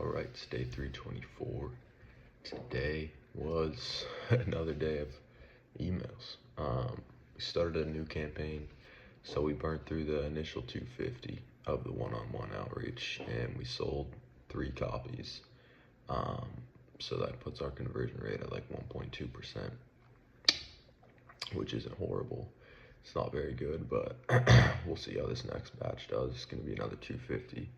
All right, it's day 324. Today was another day of emails. We started a new campaign, so we burned through the initial 250 of the one-on-one outreach, and we sold 3 copies. So that puts our conversion rate at like 1.2%, which isn't horrible. It's not very good, but we'll see how this next batch does. It's going to be another 250.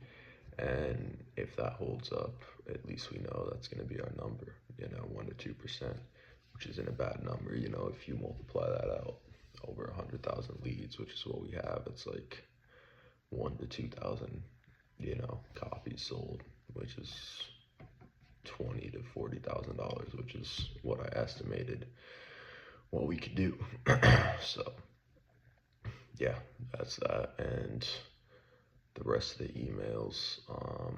And if that holds up, at least we know that's going to be our number, 1 to 2%, which isn't a bad number. If you multiply that out over 100,000 leads, which is what we have, it's like 1 to 2,000, copies sold, which is $20,000 to $40,000, which is what I estimated what we could do. So, yeah, that's that. And the rest of the emails are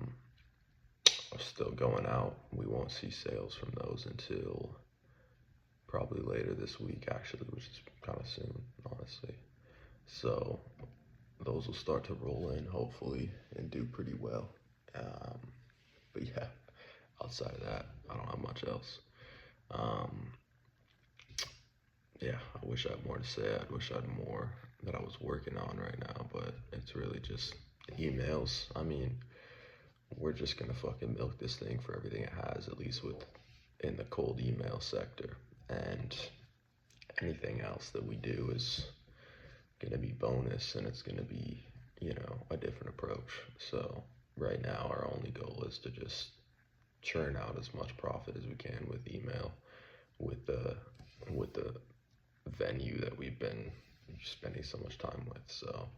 still going out. We won't see sales from those until probably later this week, actually, which is kind of soon, honestly. So those will start to roll in, hopefully, and do pretty well. But yeah, outside of that, I don't have much else. Yeah, I wish I had more to say. I wish I had more that I was working on right now, but it's really just emails. I mean, we're just gonna fucking milk this thing for everything it has, at least in the cold email sector. And anything else that we do is gonna be bonus, and it's gonna be, a different approach. So right now, our only goal is to just churn out as much profit as we can with email, with the venue that we've been spending so much time with. So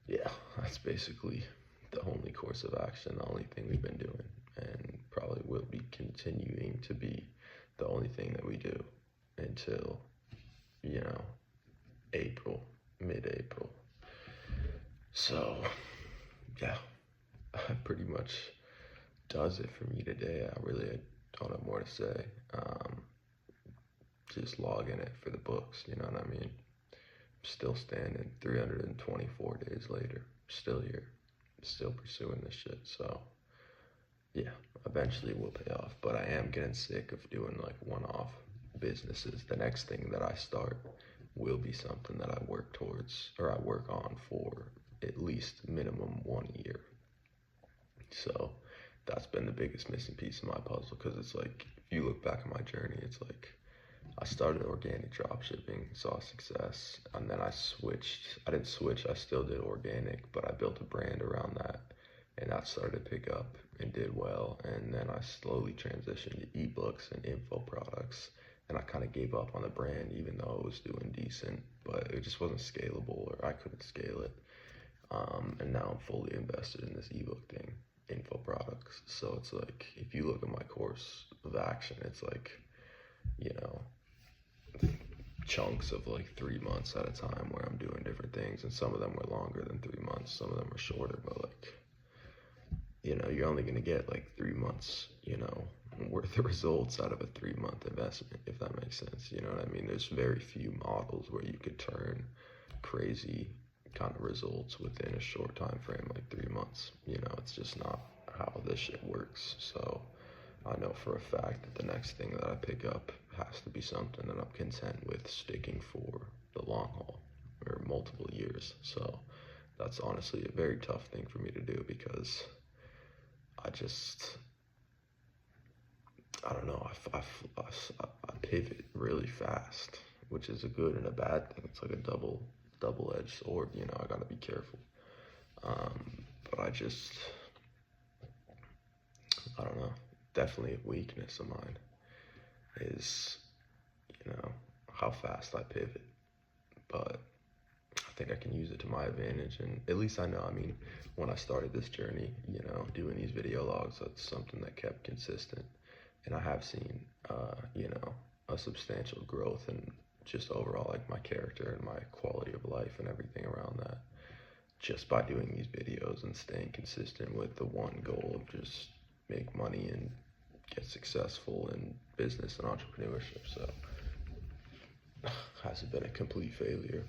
yeah, that's basically the only course of action, the only thing we've been doing, and probably will be continuing to be the only thing that we do until, April, mid-April. So yeah, that pretty much does it for me today. I really don't have more to say. Just logging it for the books, you know what I mean? Still standing 324 days later, still here, still pursuing this shit. So yeah, eventually it will pay off, but I am getting sick of doing like one-off businesses. The next thing that I start will be something that I work towards, or I work on for at least minimum 1 year. So that's been the biggest missing piece of my puzzle, because it's like, if you look back at my journey, it's like I started organic dropshipping, saw success, and then I didn't switch, I still did organic, but I built a brand around that, and that started to pick up and did well. And then I slowly transitioned to ebooks and info products, and I kind of gave up on the brand, even though it was doing decent, but it just wasn't scalable, or I couldn't scale it. And now I'm fully invested in this ebook thing, info products. So it's like, if you look at my course of action, it's like, chunks of like 3 months at a time where I'm doing different things, and some of them were longer than 3 months, some of them are shorter, but like, you're only gonna get like 3 months, worth of results out of a 3-month investment, if that makes sense. You know what I mean? There's very few models where you could turn crazy kind of results within a short time frame, like 3 months. It's just not how this shit works. So I know for a fact that the next thing that I pick up has to be something that I'm content with sticking for the long haul, or multiple years. So that's honestly a very tough thing for me to do, because I don't know, I pivot really fast, which is a good and a bad thing. It's like a double-edged sword, I gotta be careful. But I don't know, definitely a weakness of mine is, how fast I pivot. But I think I can use it to my advantage, and at least I know, when I started this journey, doing these video logs, that's something that kept consistent, and I have seen, a substantial growth in just overall, like, my character and my quality of life and everything around that, just by doing these videos and staying consistent with the one goal of just make money and get successful in business and entrepreneurship. So hasn't been a complete failure,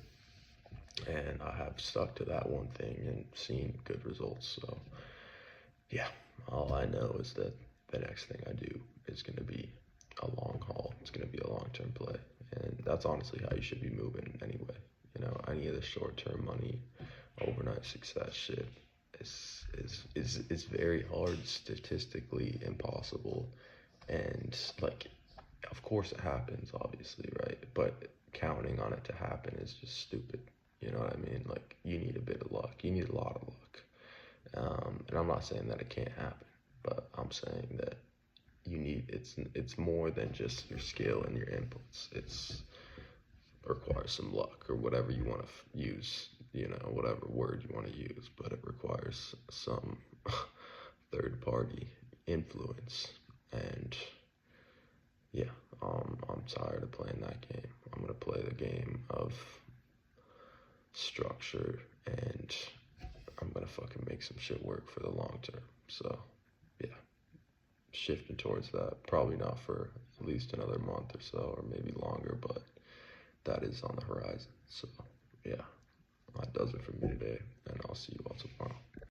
and I have stuck to that one thing and seen good results. So yeah, All I know is that the next thing I do is going to be a long haul. It's going to be a long-term play. And that's honestly how you should be moving anyway. You know, any of the short-term money, overnight success shit is very hard, statistically impossible. And like, of course it happens, obviously, right? But counting on it to happen is just stupid. You know what I mean? Like, you need a bit of luck. You need a lot of luck. And I'm not saying that it can't happen, but I'm saying that it's more than just your skill and your inputs. It requires some luck or whatever you want to use, you know, whatever word you want to use, but it requires some third party influence. And yeah, I'm tired of playing that game. I'm gonna play the game of structure, and I'm gonna fucking make some shit work for the long term. So yeah, shifting towards that. Probably not for at least another month or so, or maybe longer, but that is on the horizon. So yeah, that does it for me today, and I'll see you all tomorrow.